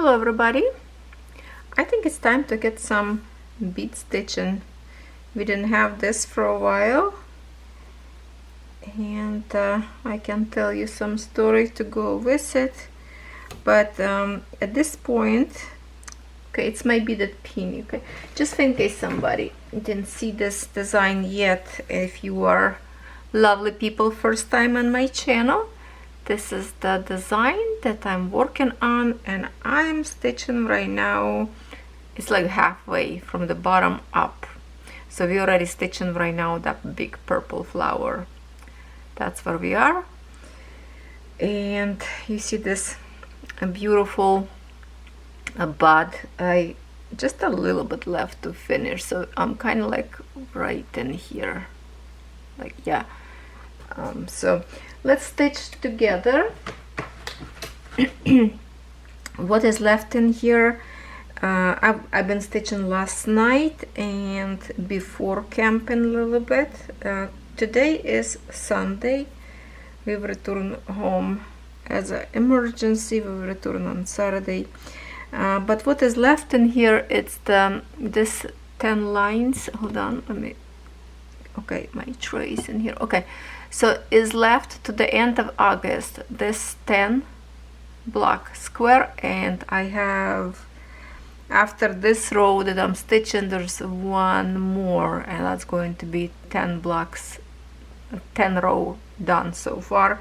Hello everybody. I think it's time to get some bead stitching. We didn't have this for a while, and I can tell you some story to go with it, but at this point, okay, it's my beaded peony. Okay, just in case somebody didn't see this design yet, if you are lovely people first time on my channel, this is the design that I'm working on, and I'm stitching right now. It's like halfway from the bottom up. So we're already stitching right now that big purple flower. That's where we are. And you see this beautiful bud. I just a little bit left to finish, so I'm kind of like right in here, like, yeah. So let's stitch together. What is left in here, I've been stitching last night and before camping a little bit. Today is Sunday. We've returned home as an emergency. We return on Saturday. But what is left in here, it's this 10 lines. Hold on, let me, okay, my trace in here. Okay, so is left to the end of August, this 10 block square, and I have, after this row that I'm stitching, there's one more, and that's going to be 10 blocks, 10 row done so far,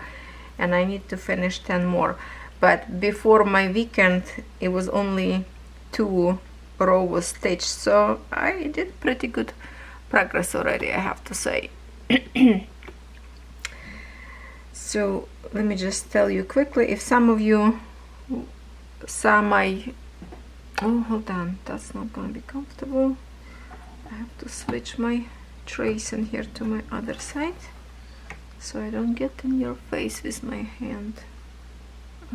and I need to finish 10 more. But before my weekend, it was only 2 row was stitched, so I did pretty good progress already, I have to say. So let me just tell you quickly, if some of you saw my, oh, hold on, that's not going to be comfortable. I have to switch my trace in here to my other side so I don't get in your face with my hand.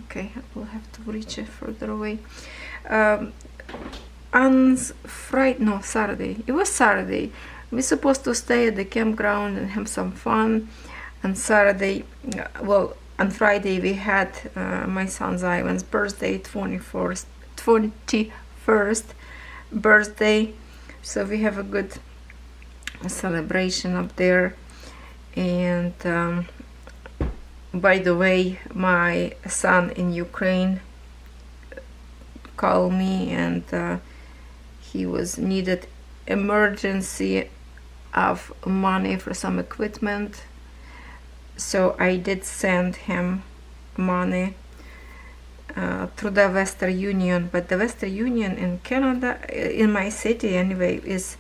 Okay, I will have to reach it further away. On Friday, no, Saturday, it was Saturday, we're supposed to stay at the campground and have some fun. On Saturday, well, on Friday we had my son's Ivan's birthday, 21st birthday, so we have a good celebration up there. And by the way, my son in Ukraine called me, and he was needed emergency of money for some equipment, so I did send him money through the Western Union. But the Western Union in Canada, in my city anyway, it's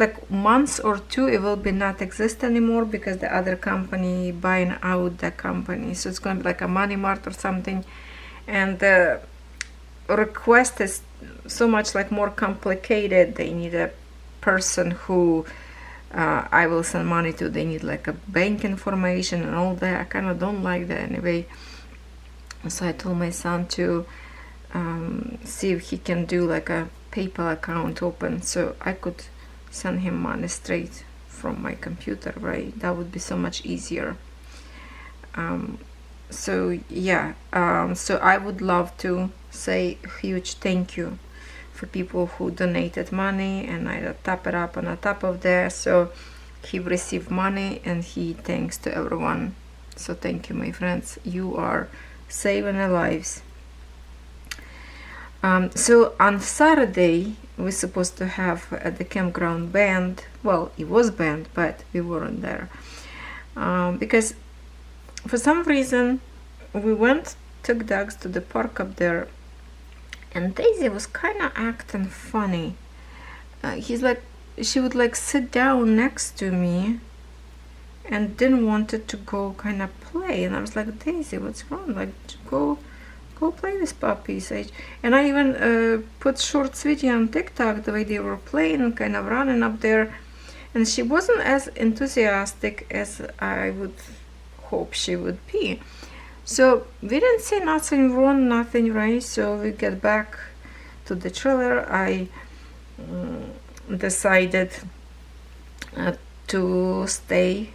like months or 2 it will be not exist anymore because the other company buying out the company, so it's going to be like a Money Mart or something, and the request is so much like more complicated. They need a person who I will send money to. They need like a bank information and all that. I kind of don't like that anyway, so I told my son to see if he can do like a PayPal account open so I could send him money straight from my computer, right? That would be so much easier. So yeah, so I would love to say a huge thank you for people who donated money, and I top it up on the top of there, so he received money and he thanks to everyone. So thank you, my friends, you are saving our lives. So on Saturday we're supposed to have at the campground band. Well, it was band, but we weren't there because for some reason we took dogs to the park up there, and Daisy was kind of acting funny. She would like sit down next to me and didn't want it to go kind of play, and I was like, Daisy, what's wrong? Like, go play with puppies. And I even put short video on TikTok the way they were playing and kind of running up there, and she wasn't as enthusiastic as I would hope she would be. So we didn't say nothing wrong, nothing right. So we get back to the trailer. I decided to stay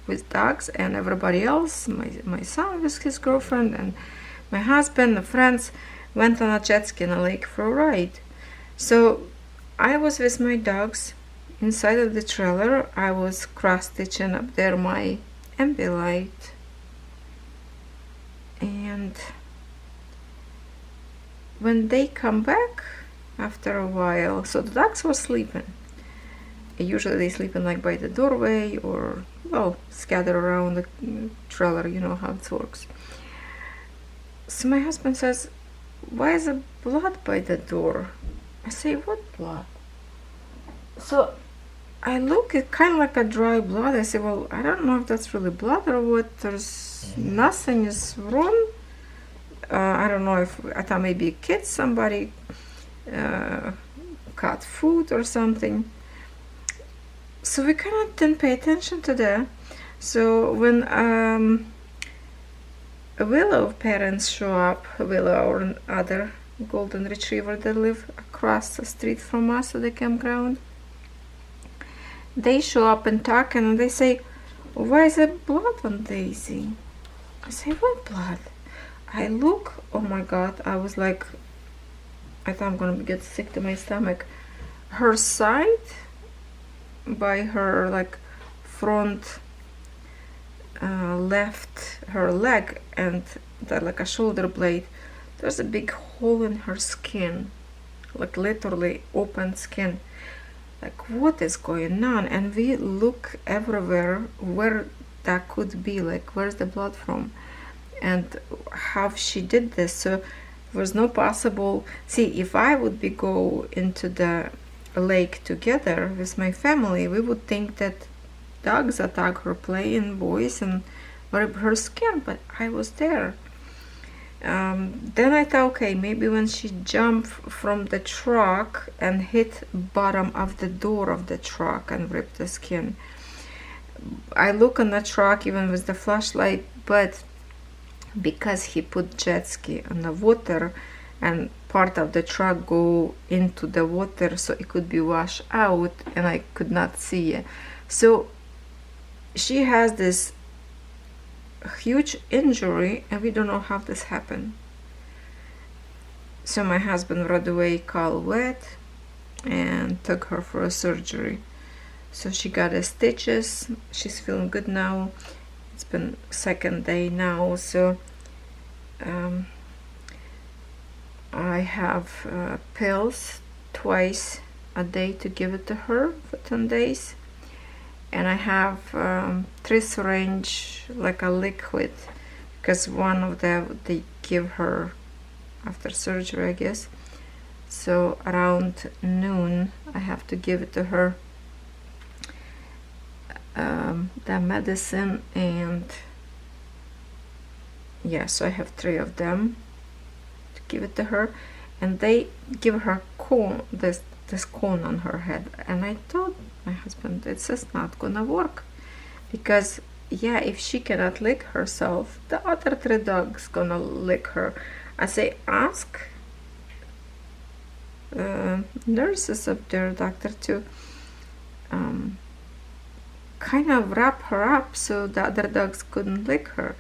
with dogs, and everybody else, my son with his girlfriend and my husband, the friends, went on a jet ski in a lake for a ride. So I was with my dogs inside of the trailer. I was cross-stitching up there my light, and when they come back after a while, so the dogs were sleeping. Usually they sleep in like by the doorway or, well, scatter around the trailer, you know how it works. So my husband says, why is there blood by the door? I say, what blood? So I look, it's kind of like a dry blood. I say, well, I don't know if that's really blood or what. There's nothing is wrong. I don't know if, I thought maybe a kid, somebody cut food or something. So we kind of didn't pay attention to that. So when Willow parents show up, Willow or other golden retriever that live across the street from us at the campground, they show up and talk, and they say, why is there blood on Daisy? I say, what blood? I look, oh my god, I was like, I thought I'm gonna get sick to my stomach. Her side, by her like front left, her leg and that like a shoulder blade, there's a big hole in her skin, like literally open skin. Like, what is going on? And we look everywhere where that could be, like where's the blood from and how she did this. So there was no possible, see, if I would be go into the lake together with my family, we would think that dogs attack her playing boys and rip her skin, but I was there. Then I thought, okay, maybe when she jumped from the truck and hit bottom of the door of the truck and ripped the skin. I look on the truck even with the flashlight, but because he put jet ski on the water and part of the truck go into the water, so it could be washed out and I could not see it. So she has this huge injury and we don't know how this happened. So my husband right away called WIP and took her for a surgery. So she got the stitches, she's feeling good now. It's been second day now, so I have pills twice a day to give it to her for 10 days. And I have 3 syringe, like a liquid, because one of them they give her after surgery, I guess. So around noon I have to give it to her, the medicine, and yeah, so I have 3 of them to give it to her. And they give her cone, this cone on her head, and I told my husband, it's just not gonna work, because yeah, if she cannot lick herself, the other 3 dogs gonna lick her. I say, ask nurses up there, doctor, to kind of wrap her up so the other dogs couldn't lick her.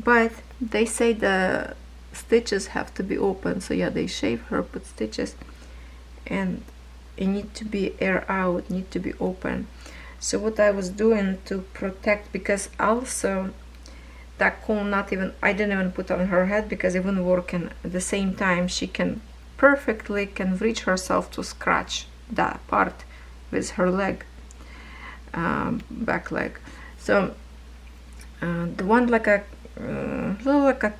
But they say the stitches have to be open, so yeah, they shave her, put stitches, and it need to be air out, need to be open. So what I was doing to protect, because also that cone, not even, I didn't even put on her head because it wouldn't work, and at the same time she can perfectly reach herself to scratch that part with her leg, back leg. So the one like a little like a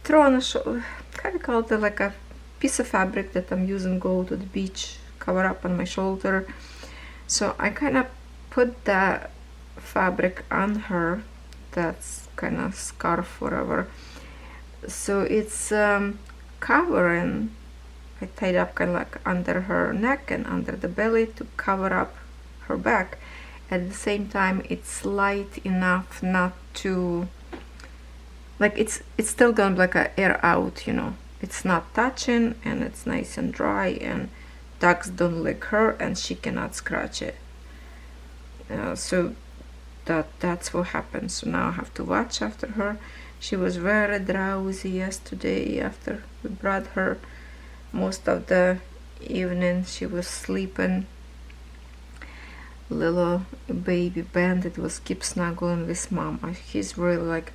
throw on a shoulder, how do you call it, like a piece of fabric that I'm using go to the beach, cover up on my shoulder. So I kind of put that fabric on her, that's kind of scarf, whatever. So it's covering, I tied up kind of like under her neck and under the belly to cover up her back. At the same time, it's light enough not to, like, it's still gonna be like a air out, you know. It's not touching, and it's nice and dry, and dogs don't lick her, and she cannot scratch it. So that's what happens. So now I have to watch after her. She was very drowsy yesterday after we brought her. Most of the evening she was sleeping. Little baby Bandit was keep snuggling with Mama. He's really like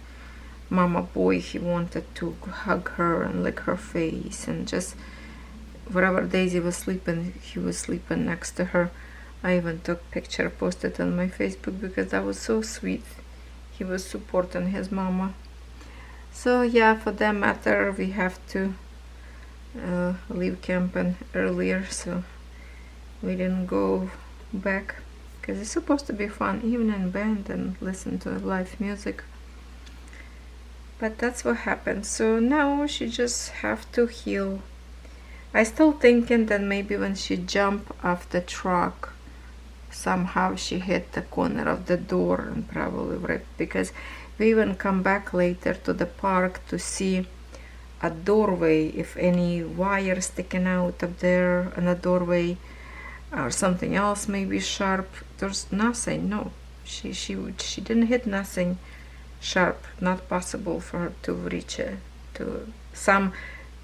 Mama boy. He wanted to hug her and lick her face, and just wherever Daisy was sleeping, he was sleeping next to her. I even took picture, posted on my Facebook, because that was so sweet. He was supporting his mama. So yeah, for that matter, we have to leave camping earlier, so we didn't go back, because it's supposed to be fun evening band and listen to live music. But that's what happened. So now she just have to heal. I still thinking that maybe when she jumped off the truck, somehow she hit the corner of the door and probably ripped, because we even come back later to the park to see a doorway, if any wire sticking out of there in a doorway or something else maybe sharp. There's nothing. No, she didn't hit nothing sharp. Not possible for her to reach it. To some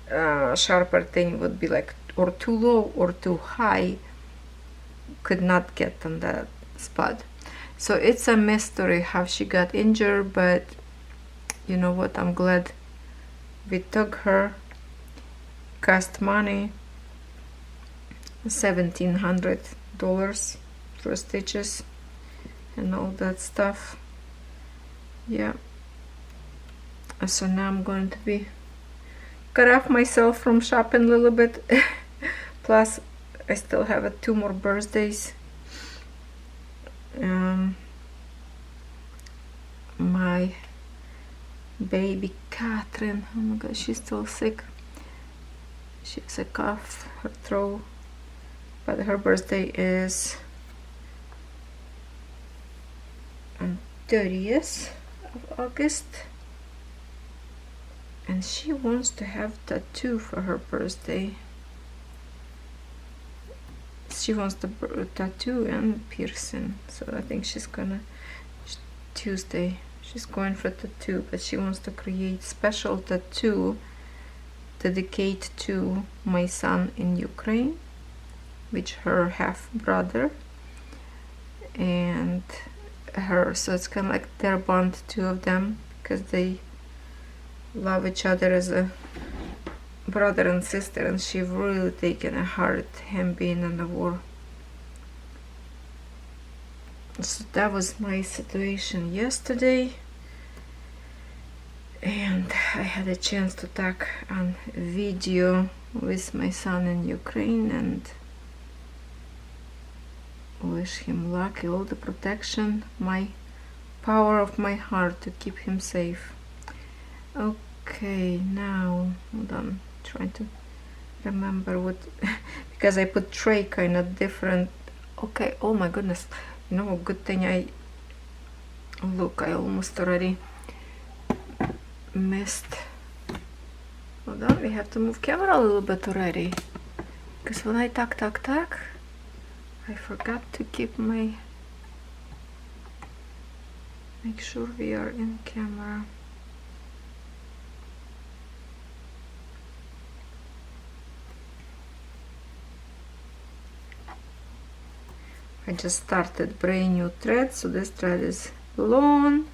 sharper thing would be like or too low or too high, could not get on that spot. So it's a mystery how she got injured, but you know what, I'm glad we took her. Cost money, $1,700 for stitches and all that stuff. Yeah, so now I'm going to be cut off myself from shopping a little bit. Plus I still have 2 more birthdays. My baby Catherine, oh my god, she's still sick. She has a cough, her throat, but her birthday is on 30th of August, and she wants to have tattoo for her birthday. She wants the tattoo and piercing, so I think she's gonna Tuesday she's going for tattoo, but she wants to create special tattoo dedicated to my son in Ukraine, which her half brother and her, so it's kind of like their bond, 2 of them, because they love each other as a brother and sister, and she really taken a hard him being in the war. So that was my situation yesterday, and I had a chance to talk on video with my son in Ukraine and wish him luck, all the protection, my power of my heart to keep him safe. Okay, now hold on, trying to remember what because I put tray kind of different. Okay, oh my goodness, you know, good thing I almost already missed. Hold on, we have to move camera a little bit already, because when I talk I forgot to keep make sure we are in camera. I just started brand new thread, so this thread is long.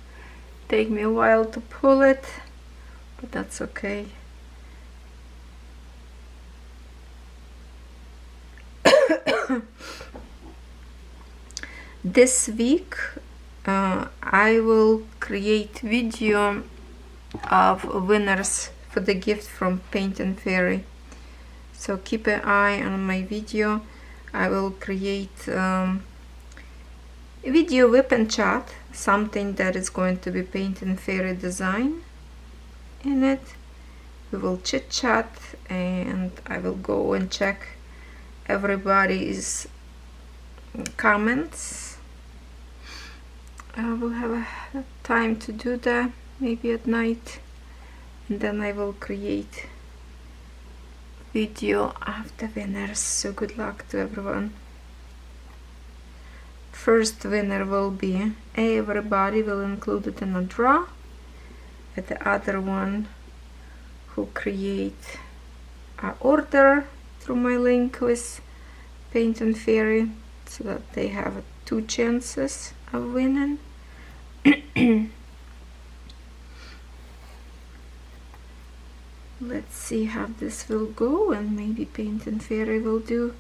Take me a while to pull it, but that's okay. This week I will create video of winners for the gift from Paint and Fairy, so keep an eye on my video. I will create video WIP and chat, something that is going to be Paint and Fairy design in it. We will chit chat, and I will go and check everybody's comments. I will have a time to do that, maybe at night, and then I will create video of the winners. So good luck to everyone. First winner will be everybody will include it in a draw, with the other one who create a order through my link with Paint and Fairy, so that they have 2 chances of winning. Let's see how this will go, and maybe Paint and Fairy will do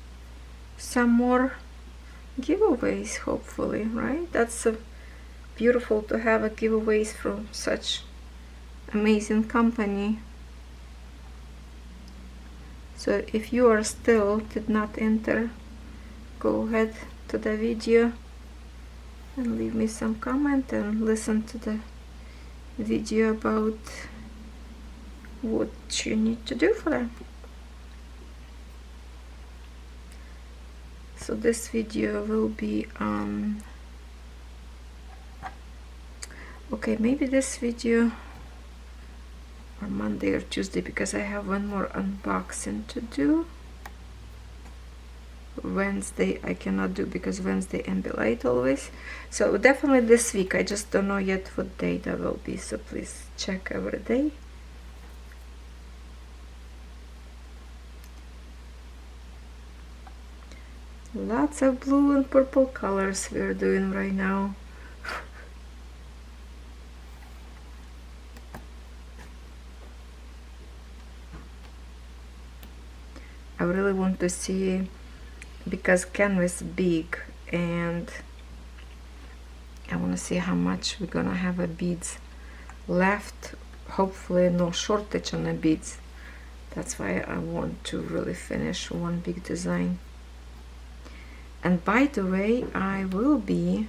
some more giveaways, hopefully, right? That's beautiful to have a giveaways from such amazing company. So if you are still did not enter, go ahead to the video and leave me some comment and listen to the video about what you need to do for that. So this video will be on, okay, maybe this video on Monday or Tuesday, because I have one more unboxing to do. Wednesday I cannot do because Wednesday I'm late always. So definitely this week, I just don't know yet what day that will be, so please check every day. Lots of blue and purple colors we're doing right now. I really want to see, because canvas big, and I want to see how much we're gonna have a beads left. Hopefully no shortage on the beads. That's why I want to really finish one big design. And by the way, I will be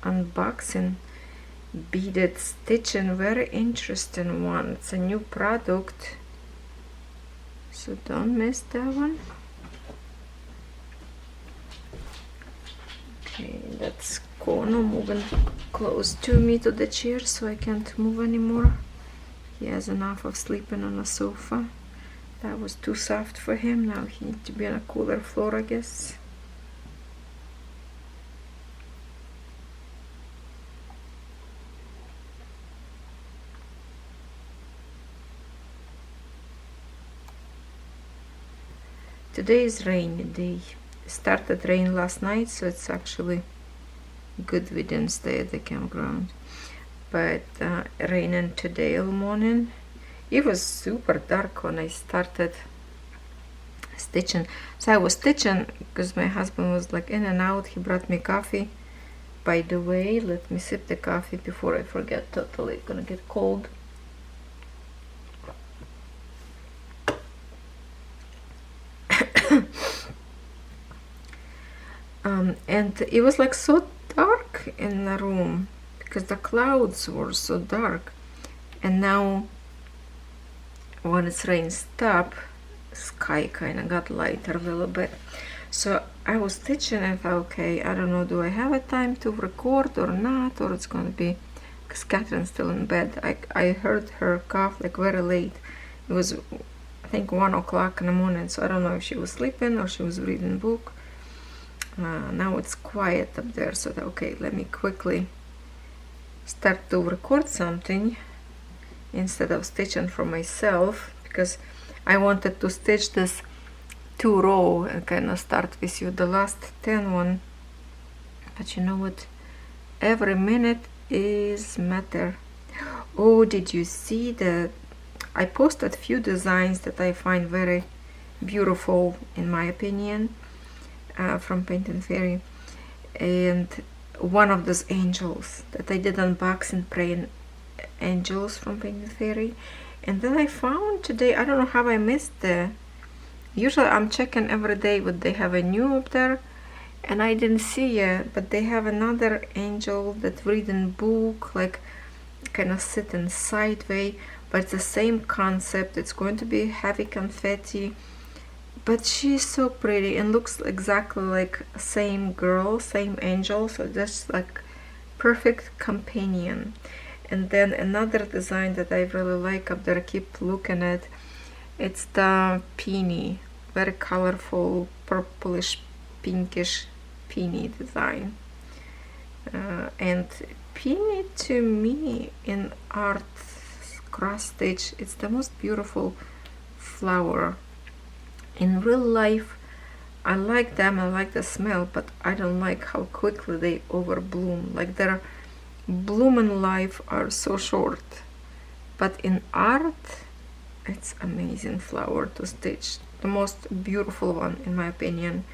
unboxing beaded stitching, very interesting one. It's a new product, so don't miss that one. Okay, that's Kono moving close to me to the chair, so I can't move anymore. He has enough of sleeping on a sofa. That was too soft for him. Now he needs to be on a cooler floor, I guess. Today is rainy day. Started rain last night, so it's actually good we didn't stay at the campground. But raining today all morning. It was super dark when I started stitching. So I was stitching because my husband was like in and out. He brought me coffee. By the way, let me sip the coffee before I forget totally. It's gonna get cold. And it was like so dark in the room because the clouds were so dark, and now when it's rain stop, sky kind of got lighter a little bit. So I was stitching and thought, okay, I don't know, do I have a time to record or not, or it's gonna be, because Catherine's still in bed. I heard her cough like very late. It was, I think, 1 o'clock in the morning, so I don't know if she was sleeping or she was reading a book. Now it's quiet up there, so okay, let me quickly start to record something instead of stitching for myself, because I wanted to stitch this 2 row and kind of start with you the last 10 one, but you know what, every minute is matter. Oh, did you see that I posted a few designs that I find very beautiful in my opinion, from Paint and Fairy, and one of those angels that I did unboxing, praying angels from Paint and Fairy. And then I found today, I don't know how I missed the, usually I'm checking every day what they have a new up there, and I didn't see it, but they have another angel that reading book, like kind of sitting sideways, but it's the same concept. It's going to be heavy confetti, but she's so pretty and looks exactly like same girl, same angel, so that's like perfect companion. And then another design that I really like up there, I keep looking at, it's the peony, very colorful purplish pinkish peony design. And peony to me in art cross stitch. It's the most beautiful flower. In real life, I like them, I like the smell, but I don't like how quickly they overbloom. Like their bloom in life are so short. But in art, it's amazing flower to stitch. The most beautiful one, in my opinion.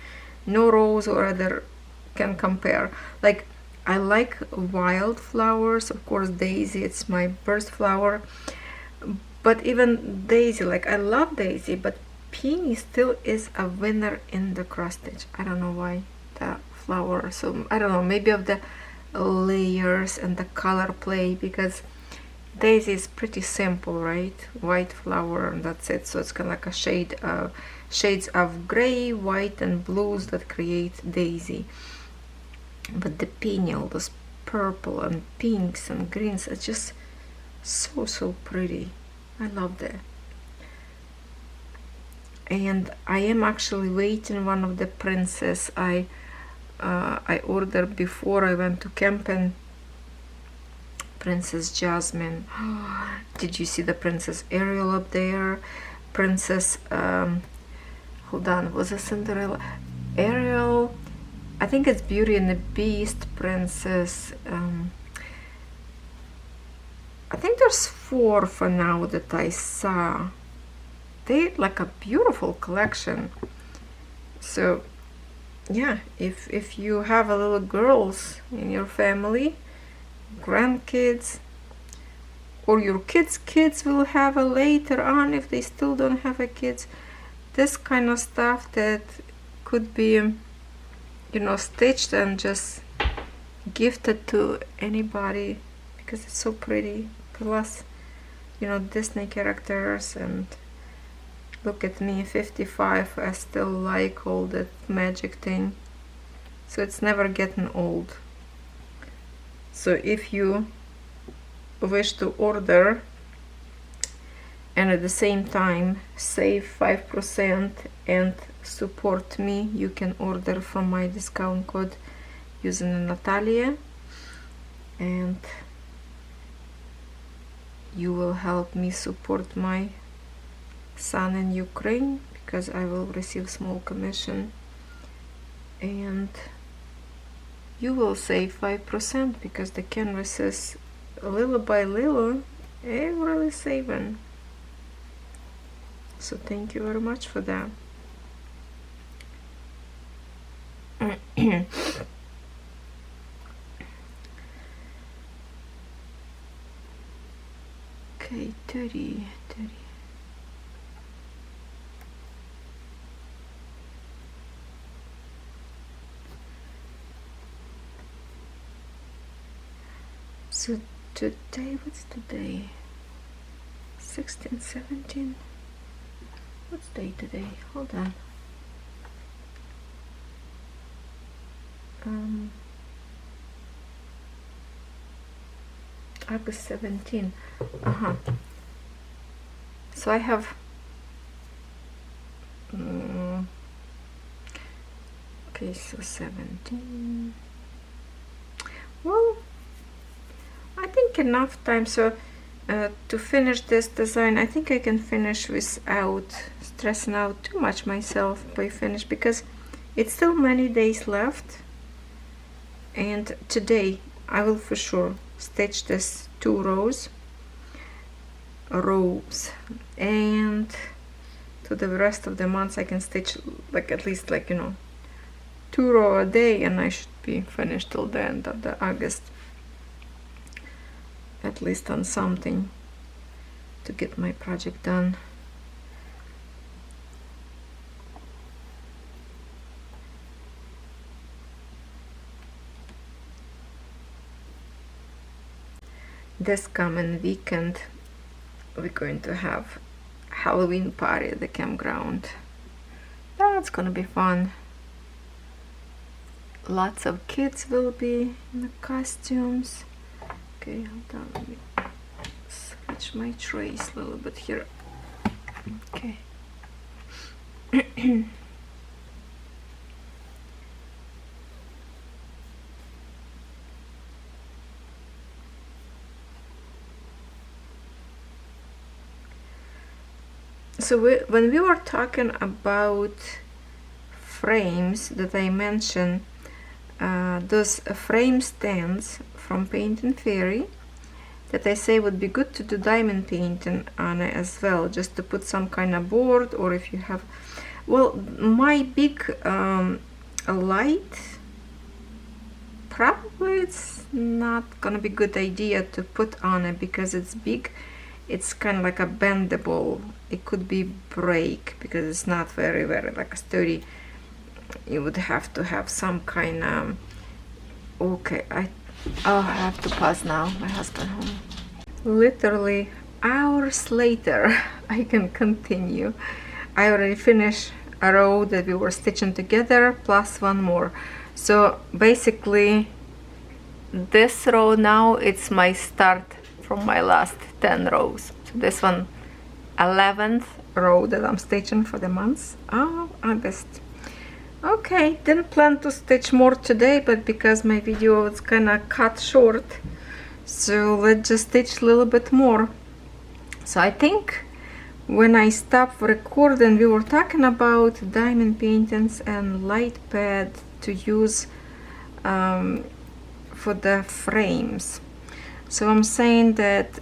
No rose or other can compare. Like, I like wild flowers, of course daisy, it's my burst flower. But even daisy, like I love daisy, but peony still is a winner in the cross stitch. I don't know why the flower, so I don't know, maybe of the layers and the color play, because daisy is pretty simple, right? White flower and that's it. So it's kind of like a shades of gray, white and blues that create daisy. But the peony, all those purple and pinks and greens, are just so pretty. I love that. And I am actually waiting one of the princess I ordered before I went to camping. Princess Jasmine. Did you see the Princess Ariel up there? Princess hold on, was it Cinderella? Ariel, I think it's Beauty and the Beast. Princess, I think there's 4 for now that I saw. They like a beautiful collection. So yeah, if you have a little girls in your family, grandkids, or your kids will have a later on if they still don't have a kids, this kind of stuff that could be, you know, stitched and just gifted to anybody because it's so pretty. Plus, you know, Disney characters, and look at me, 55, I still like all that magic thing, so it's never getting old. So if you wish to order and at the same time save 5% and support me, you can order from my discount code using Natalia, and you will help me support my son in Ukraine, because I will receive small commission, and you will save 5% because the canvases, little by little, are really saving. So thank you very much for that. Okay, 30. So today, what's today? 16, 17. What's day today? Hold on. August 17. So I have okay, so 17. Well, I think enough time. So to finish this design, I think I can finish without stressing out too much myself by finish, because it's still many days left, and today I will for sure stitch this 2 rows, and to the rest of the months I can stitch like at least, like, you know, 2 rows a day, and I should be finished till the end of the August, at least on something to get my project done. This coming weekend we're going to have Halloween party at the campground. That's gonna be fun. Lots of kids will be in the costumes. Okay, hold on, let me switch my trace a little bit here. Okay. So when we were talking about frames that I mentioned, those frame stands from Painting Fairy that I say would be good to do diamond painting on it as well, just to put some kind of board, or if you have, well, my big light, probably it's not gonna be a good idea to put on it because it's big. It's kind of like a bendable, it could be break because it's not very like a sturdy. You would have to have some kind of, okay, I'll have to pause now, my husband home. Literally hours later I can continue. I already finished a row that we were stitching together plus one more. So basically this row now, it's my start from my last 10 rows. So this one, 11th row that I'm stitching for the month of August. Okay, didn't plan to stitch more today, but because my video was kind of cut short, so let's just stitch a little bit more. So I think when I stopped recording, we were talking about diamond paintings and light pad to use for the frames. So I'm saying that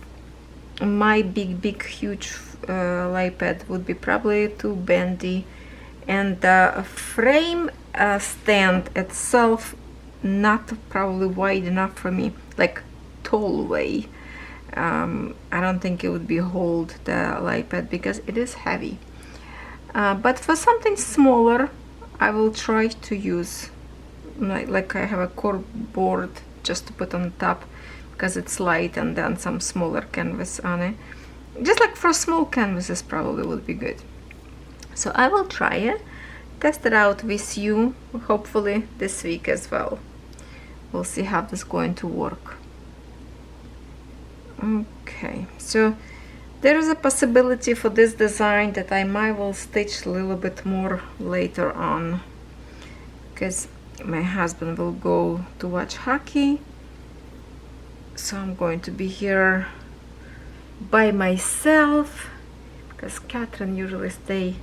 my big huge light pad would be probably too bendy, and the frame stand itself not probably wide enough for me, like tall way. I don't think it would be hold the light pad because it is heavy, but for something smaller I will try to use like I have a core board just to put on top because it's light, and then some smaller canvas on it, just like for small canvases probably would be good. So I will try it, test it out with you, hopefully this week as well. We'll see how this is going to work. Okay, so there is a possibility for this design that I might will stitch a little bit more later on, because my husband will go to watch hockey, so I'm going to be here by myself because Catherine usually stay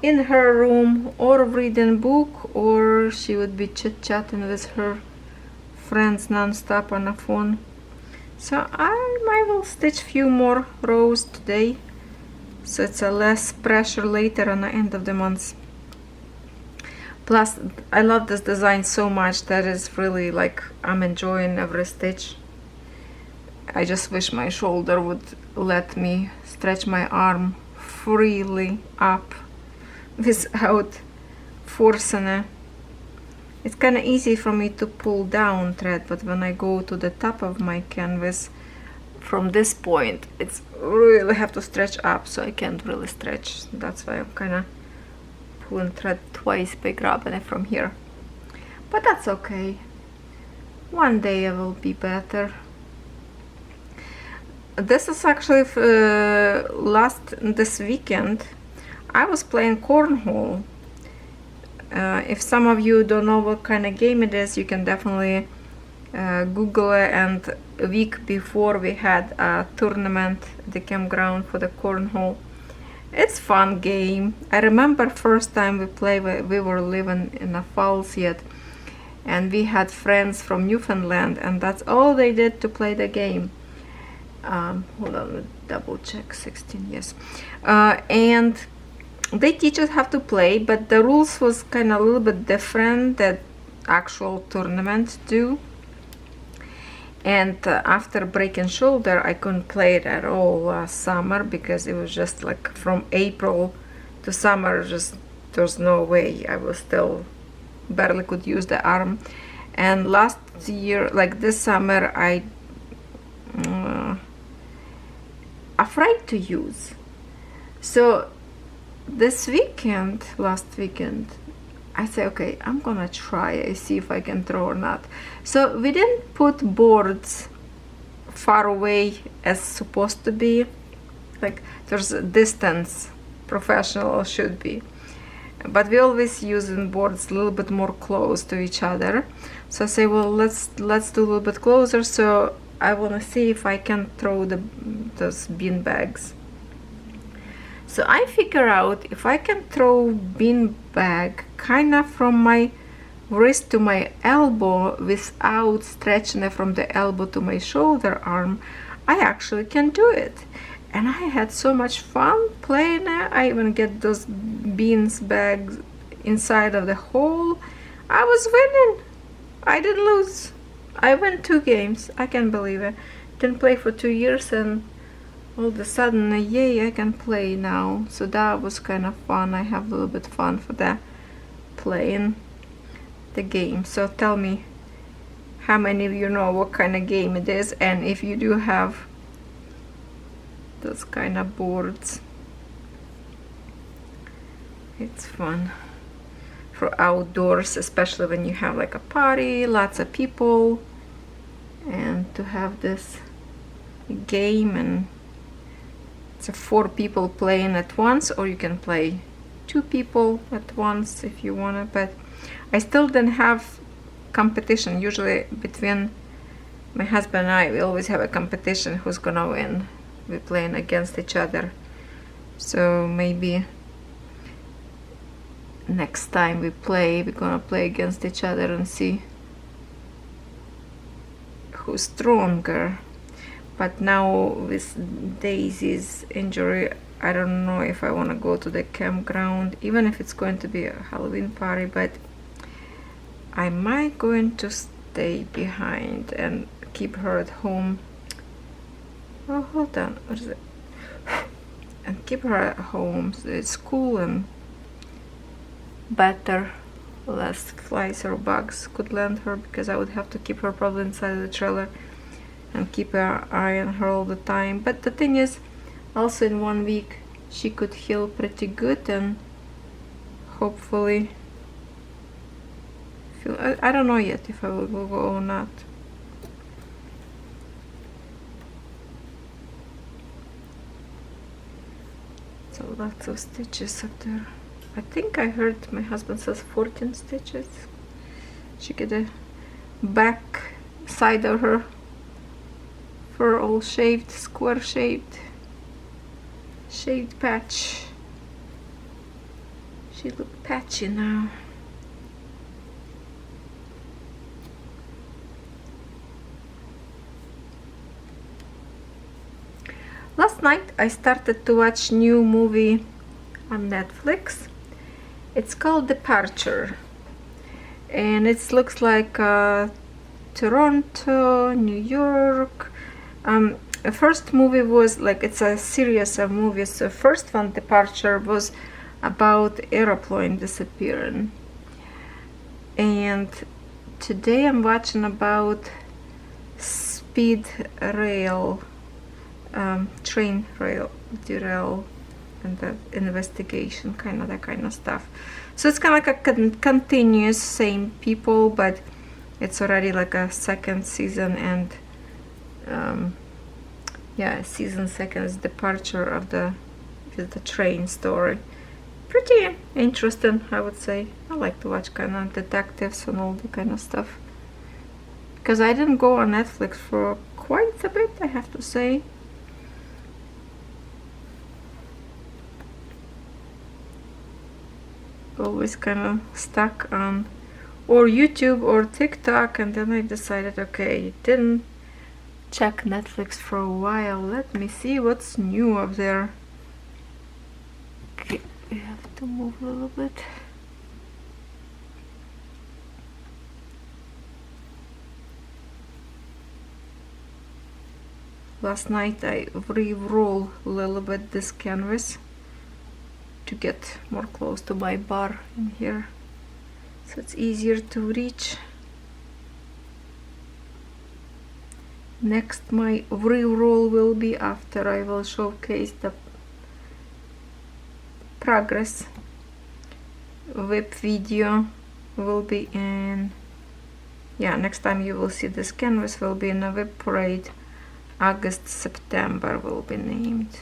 in her room or reading book, or she would be chit-chatting with her friends non-stop on the phone. So I might will stitch few more rows today, so it's a less pressure later on the end of the month. Plus I love this design so much that is really like I'm enjoying every stitch. I just wish my shoulder would let me stretch my arm freely up without forcing it. It's kind of easy for me to pull down thread, but when I go to the top of my canvas from this point, it's really have to stretch up, so I can't really stretch. That's why I'm kind of pulling thread twice by grabbing it from here. But that's okay. One day I will be better. This is actually this weekend I was playing cornhole. If some of you don't know what kind of game it is, you can definitely Google it. And a week before we had a tournament at the campground for the cornhole. It's fun game. I remember first time we played, we were living in the Falls yet, and we had friends from Newfoundland, and that's all they did to play the game. Hold on, let me double check. 16, yes. And they teach us how to play, but the rules was kind of a little bit different that actual tournaments do. And after breaking shoulder, I couldn't play it at all last summer because it was just like from April to summer, just there's no way. I was still barely could use the arm. And last year, like this summer, I afraid to use. So this weekend, last weekend, I say, okay, I'm gonna try it, see if I can throw or not. So we didn't put boards far away as supposed to be, like there's a distance professional should be, but we always using boards a little bit more close to each other. So I say, well, let's do a little bit closer. So I want to see if I can throw those bean bags. So I figure out if I can throw bean bag kind of from my wrist to my elbow without stretching it from the elbow to my shoulder arm, I actually can do it. And I had so much fun playing it. I even get those beans bags inside of the hole. I was winning. I didn't lose. I won 2 games. I can't believe it. Didn't play for 2 years, and all of a sudden, yay, I can play now. So that was kind of fun. I have a little bit fun for that, playing the game. So tell me how many of you know what kind of game it is, and if you do have those kind of boards. It's fun for outdoors, especially when you have like a party, lots of people, and to have this game. And it's a 4 people playing at once, or you can play 2 people at once if you want to. But I still didn't have competition. Usually between my husband and I, we always have a competition who's gonna win. We're playing against each other. So maybe next time we play, we're gonna play against each other and see who's stronger. But now with Daisy's injury, I don't know if I want to go to the campground, even if it's going to be a Halloween party. But I might going to stay behind and keep her at home. Oh, hold on, what is it? And keep her at home. So it's cool and better, less flies or bugs could land her, because I would have to keep her probably inside the trailer and keep an eye on her all the time. But the thing is, also in 1 week she could heal pretty good, and hopefully feel, I don't know yet if I will go or not. So lots of stitches up there. I think I heard my husband says 14 stitches. She get a back side of her fur all shaved, square shaved patch. She look patchy now. Last night I started to watch new movie on Netflix. It's called Departure, and it looks like Toronto, New York. The first movie was like, it's a series of movies. The first one, Departure, was about airplane disappearing, and today I'm watching about speed rail, train rail derail, and the investigation, kind of that kind of stuff. So it's kind of like a continuous, same people, but it's already like a 2nd season, and yeah, season 2 is Departure of the train story. Pretty interesting, I would say. I like to watch kind of detectives and all the kind of stuff, because I didn't go on Netflix for quite a bit, I have to say. Always kind of stuck on or YouTube or TikTok, and then I decided, okay, didn't check Netflix for a while, let me see what's new up there. Okay, we have to move a little bit. Last night I re-roll a little bit this canvas to get more close to my bar in here, so it's easier to reach. Next, my re-roll will be after I will showcase the progress. WIP video will be in, yeah, next time you will see this canvas will be in a WIP parade. August, September will be named.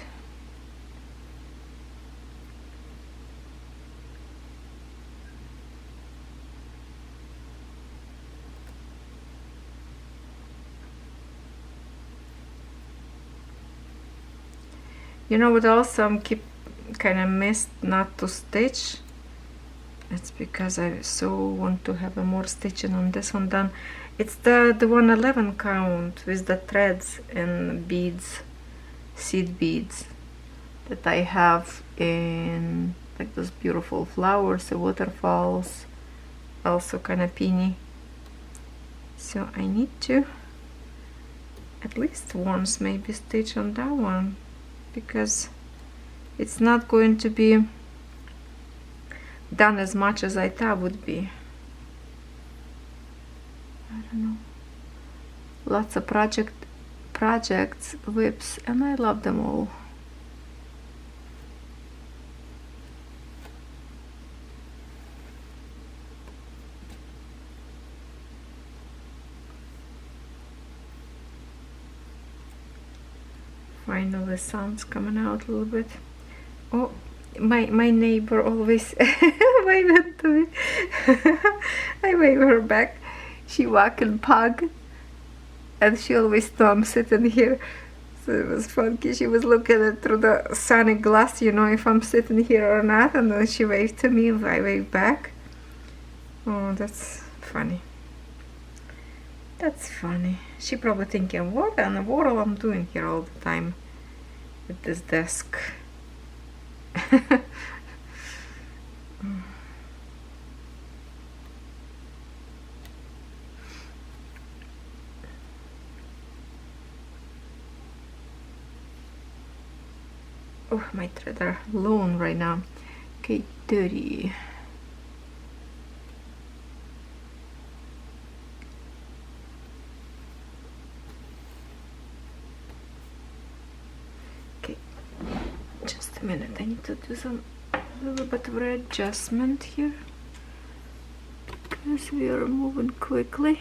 You know what else keep kind of missed not to stitch. It's because I so want to have a more stitching on this one done. It's the 111 count with the threads and beads, seed beads, that I have in like those beautiful flowers, the waterfalls, also kind of peony. So I need to at least once maybe stitch on that one, because it's not going to be done as much as I thought would be. I don't know. Lots of projects, WIPs, and I love them all. Finally, the sun's coming out a little bit. Oh, my neighbor always waved to me. I wave her back. She walk and pug, and she always know I'm sitting here. So it was funky. She was looking at through the sonic glass, you know, if I'm sitting here or not, and then she waved to me and I waved back. Oh, that's funny. That's funny. She probably thinking, what in the world I'm doing here all the time with this desk. Oh, my threads are long right now. Okay, 30. Okay, just a minute. I need to do some a little bit of readjustment here because we are moving quickly.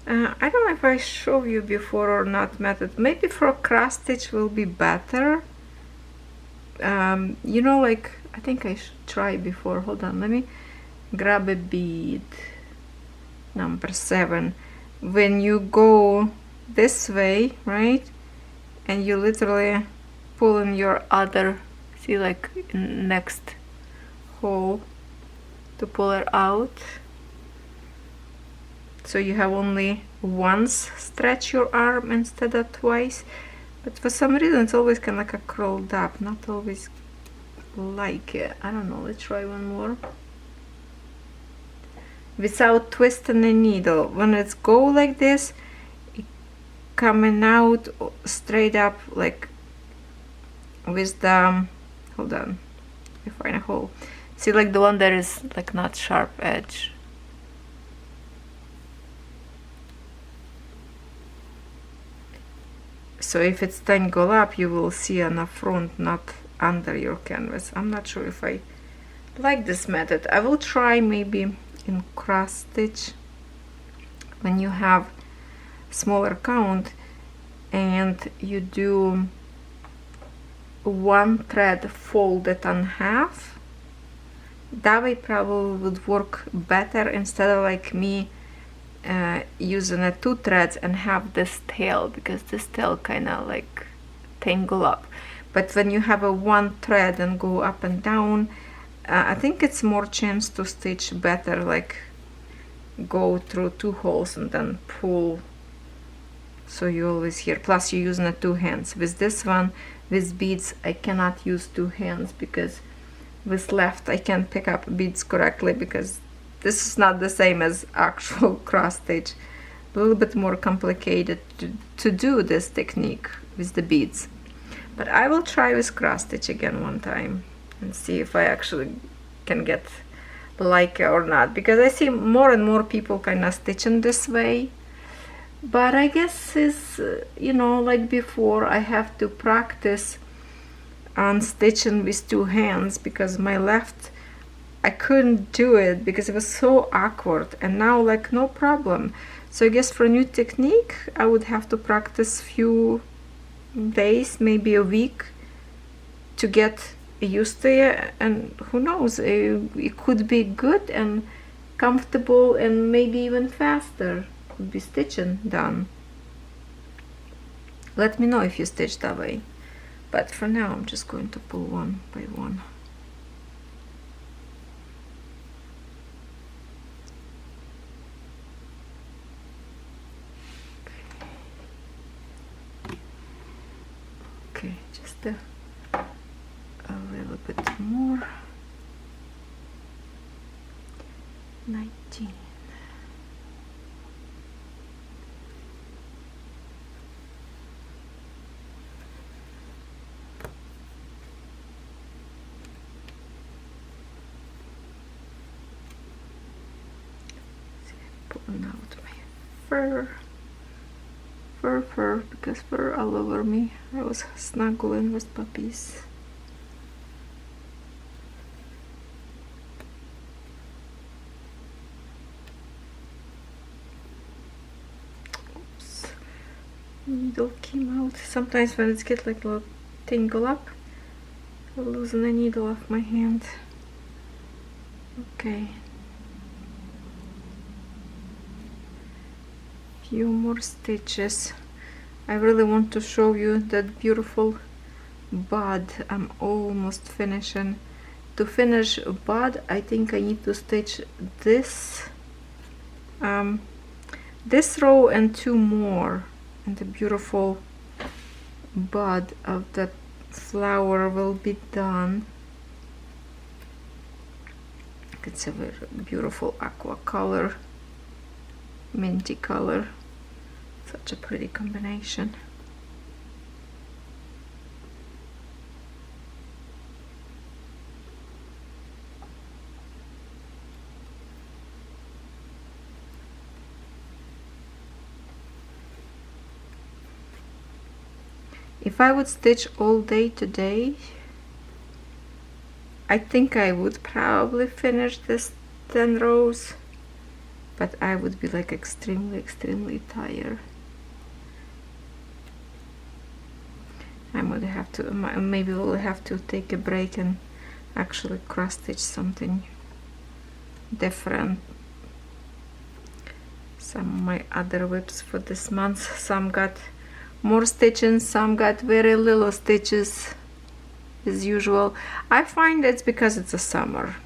I don't know if I showed you before or not method. Maybe for a cross stitch will be better. You know, like I think I should try before. Hold on, let me grab a bead. Number 7. When you go this way, right, and you literally pull in your other, see, like next hole to pull it out. So you have only once stretch your arm instead of twice, but for some reason it's always kind of like a curled up, not always like it. I don't know, let's try one more. Without twisting the needle. When it's go like this, it coming out straight up like with the, hold on, let me find a hole. See, like the one that is like not sharp edge. So if it's tangled up, you will see on the front, not under your canvas. I'm not sure if I like this method. I will try maybe in cross stitch when you have smaller count and you do one thread folded on half. That way probably would work better instead of like me using a 2 threads and have this tail, because this tail kind of like tangle up. But when you have a 1 thread and go up and down, I think it's more chance to stitch better, like go through 2 holes and then pull, so you always hear. Plus you're using the 2 hands. With this one, with beads, I cannot use 2 hands because with left I can't pick up beads correctly, because this is not the same as actual cross stitch. A little bit more complicated to do this technique with the beads. But I will try with cross stitch again one time and see if I actually can get like it or not, because I see more and more people kind of stitching this way. But I guess is, you know, like before, I have to practice on stitching with 2 hands, because my left I couldn't do it because it was so awkward, and now like no problem. So I guess for a new technique I would have to practice few days, maybe a week, to get used to it, and who knows, it could be good and comfortable and maybe even faster. could be stitching done. Let me know if you stitch that way. But for now, I'm just going to pull one by one. Okay, just a little bit more. 19. Pulling out my fur, because fur all over me. I was snuggling with puppies. Oops, needle came out. Sometimes when it's get like a little tingle up, I'm losing the needle off my hand. Okay. Few more stitches. I really want to show you that beautiful bud. I'm almost finishing. To finish a bud, I think I need to stitch this this row and 2 more, and the beautiful bud of the flower will be done. It's a very beautiful aqua color, minty color. Such a pretty combination. If I would stitch all day today, I think I would probably finish this 10 rows, but I would be like extremely tired. I would have to, maybe we'll have to take a break and actually cross stitch something different. Some of my other WIPs for this month, some got more stitching, some got very little stitches as usual. I find it's because it's a summer.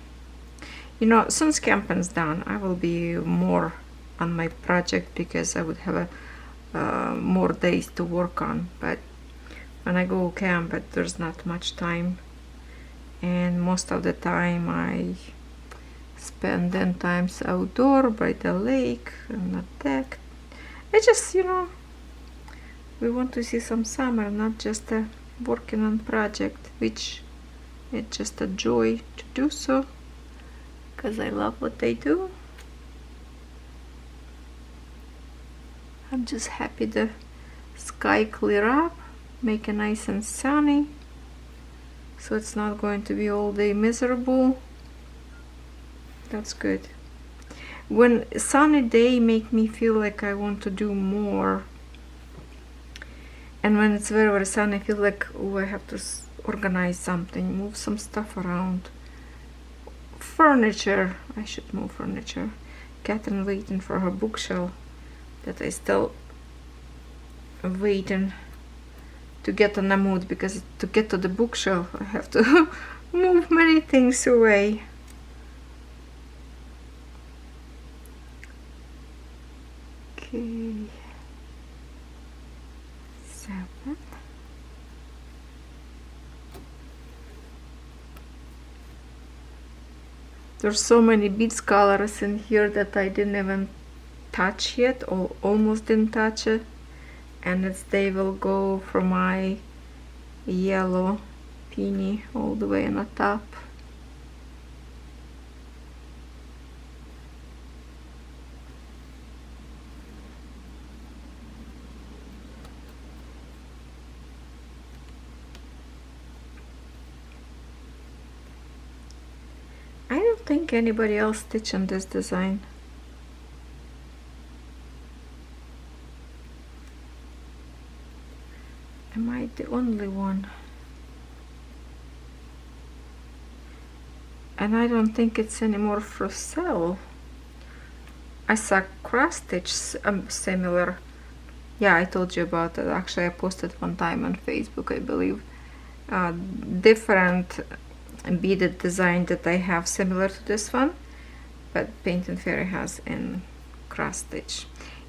You know, since camping's done, I will be more on my project because I would have more days to work on. But when I go camp, there's not much time, and most of the time I spend 10 times outdoor by the lake and the deck. It's just, you know, we want to see some summer, not just working on project, which it's just a joy to do so, because I love what they do. I'm just happy the sky clear up, make it nice and sunny, so it's not going to be all day miserable. That's good. When sunny day make me feel like I want to do more, and when it's very sunny, I feel like, oh, I have to organize something, move some stuff around. Furniture, I should move furniture. Catherine waiting for her bookshelf that I still waiting to get on the mood, because to get to the bookshelf I have to move many things away. Okay, 7. There's so many beads colors in here that I didn't even touch yet, or almost didn't touch it, and they will go from my yellow peony all the way on the top. I don't think anybody else stitched on this design. Am I the only one? And I don't think it's anymore for sale. I saw cross stitch similar. Yeah, I told you about it. Actually, I posted one time on Facebook, I believe. Different beaded design that I have similar to this one, but Paint and Fairy has in cross stitch.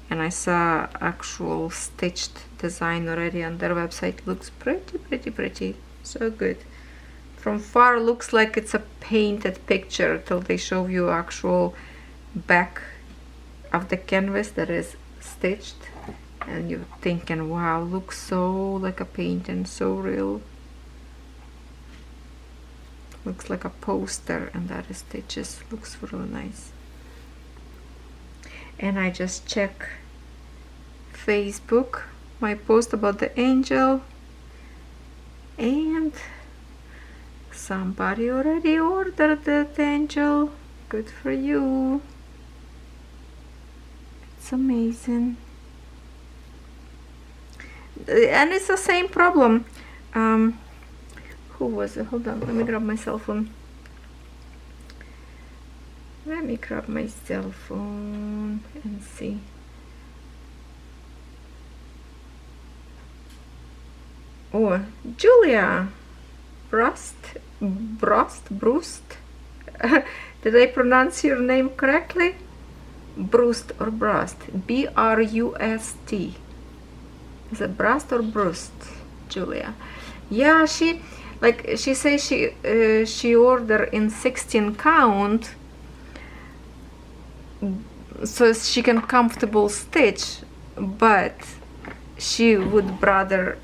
And I saw actual stitched design already on their website. Looks pretty, so good. From far looks like it's a painted picture till they show you actual back of the canvas that is stitched, and you're thinking, wow, looks so like a painting, so real. Looks like a poster, and that is stitches. Looks really nice. And I just check Facebook, my post about the angel, and somebody already ordered that angel. Good for you. It's amazing. And it's the same problem. Who was it? Hold on, let me grab my cell phone. Let me grab my cell phone and see. Oh, Julia Brust. Did I pronounce your name correctly? Brust or Brust? B-R-U-S-T. Is it Brust or Brust, Julia? Yeah, she says she ordered in 16 count, so she can comfortable stitch, but she would rather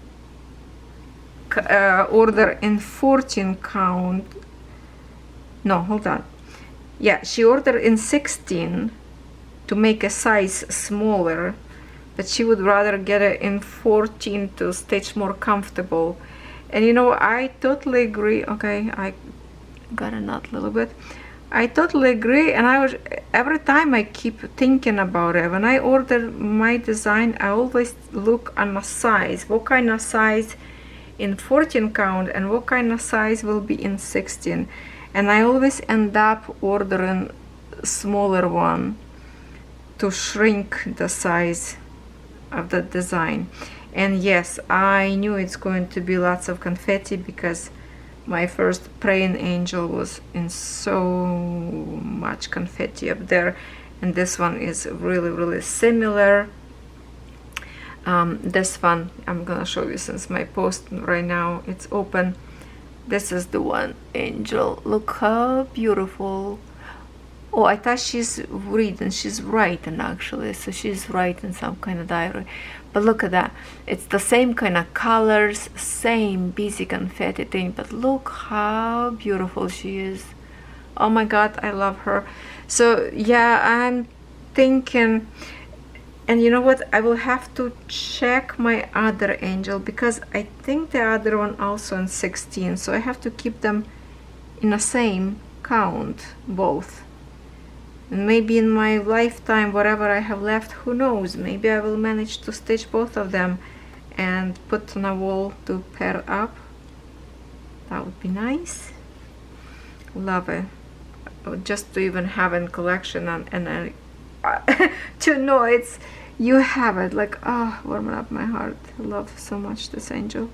order in 14 count. No, hold on. Yeah, she ordered in 16 to make a size smaller, but she would rather get it in 14 to stitch more comfortable. And you know, I totally agree. Okay, I got a knot a little bit. I totally agree, and every time I keep thinking about it. When I order my design, I always look on the size. What kind of size in 14 count and what kind of size will be in 16. And I always end up ordering smaller one to shrink the size of the design. And yes, I knew it's going to be lots of confetti because my first praying angel was in so much confetti up there, and this one is really similar. This one I'm gonna show you since my post right now it's open. This is the one angel. Look how beautiful. Oh, I thought she's reading. She's writing actually, so she's writing some kind of diary. But look at that. It's the same kind of colors, same busy confetti thing, but look how beautiful she is. Oh my god, I love her. So yeah, I'm thinking, and you know what, I will have to check my other angel because I think the other one also in 16, so I have to keep them in the same count, both. And maybe in my lifetime, whatever I have left, who knows, maybe I will manage to stitch both of them and put on a wall to pair up. That would be nice. Love it. Just to even have in collection and to know it's, you have it, like, oh, warming up my heart. I love so much this angel.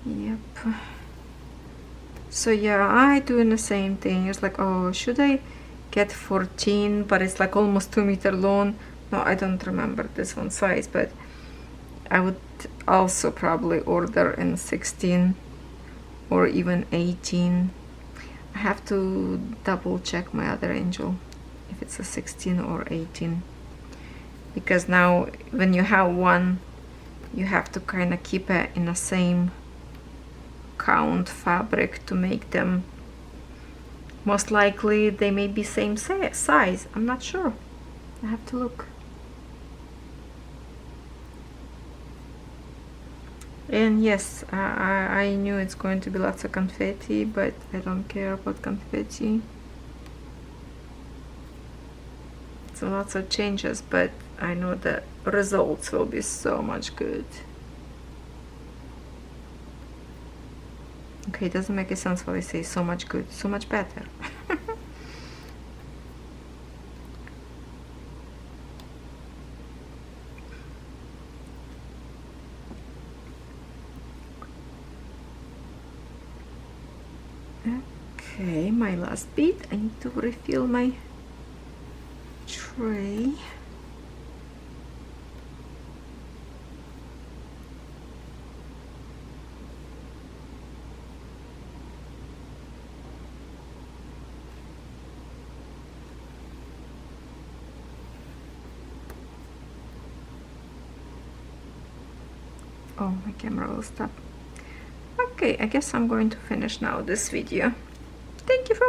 Yep. So yeah, I doing the same thing. It's like, oh, should I get 14, but it's like almost 2 meter long. No, I don't remember this one size, but I would also probably order in 16 or even 18. I have to double check my other angel if it's a 16 or 18, because now when you have one, you have to kind of keep it in the same count fabric to make them. Most likely they may be same size. I'm not sure. I have to look. And yes, I knew it's going to be lots of confetti, but I don't care about confetti. So lots of changes, but I know the results will be so much good. Okay, it doesn't make a sense when I say so much good, so much better. Okay, my last bead. I need to refill my tray. Oh, my camera will stop. Okay, I guess I'm going to finish now this video. Thank you for watching.